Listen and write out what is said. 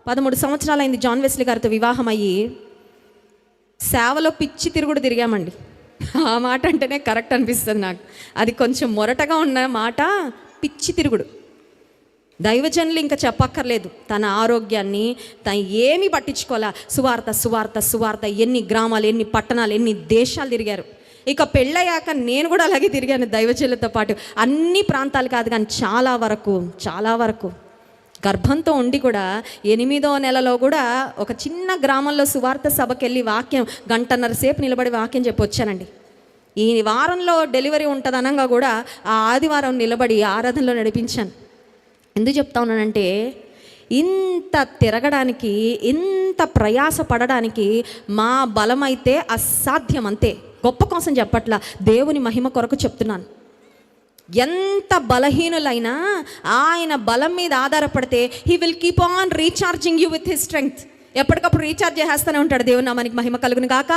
13 సంవత్సరాలైంది John Wesley గారితో వివాహం అయ్యి. సేవలో పిచ్చి తిరుగుడు తిరిగామండి. ఆ మాట అంటేనే కరెక్ట్ అనిపిస్తుంది నాకు. అది కొంచెం మొరటగా ఉన్న మాట, పిచ్చి తిరుగుడు. దైవజనులు ఇంకా చెప్పక్కర్లేదు. తన ఆరోగ్యాన్ని తను ఏమీ పట్టించుకోలే. సువార్త సువార్త సువార్త, ఎన్ని గ్రామాలు, ఎన్ని పట్టణాలు, ఎన్ని దేశాలు తిరిగారు. ఇక పెళ్ళయ్యాక నేను కూడా అలాగే తిరిగాను దైవజనులతో పాటు. అన్ని ప్రాంతాలు కాదు కానీ చాలా వరకు గర్భంతో ఉండి కూడా 8వ నెలలో కూడా ఒక చిన్న గ్రామంలో సువార్త సభకి వెళ్ళి వాక్యం గంటన్నర సేపు నిలబడి వాక్యం చెప్పి వచ్చానండి. ఈ వారంలో డెలివరీ ఉంటుంది అనగా కూడా ఆ ఆదివారం నిలబడి ఆరాధనలో నడిపించాను. ఎందుకు చెప్తా ఉన్నానంటే, ఇంత తిరగడానికి, ఇంత ప్రయాస పడడానికి మా బలమైతే అసాధ్యం, అంతే. గొప్ప కోసం చెప్పట్లా, దేవుని మహిమ కొరకు చెప్తున్నాను. ఎంత బలహీనులైనా ఆయన బలం మీద ఆధారపడితే he will keep on recharging you with his strength. ఎప్పటికప్పుడు రీఛార్జ్ చేస్తూనే ఉంటాడు. దేవుని నామానికి మహిమ కలుగును గాక.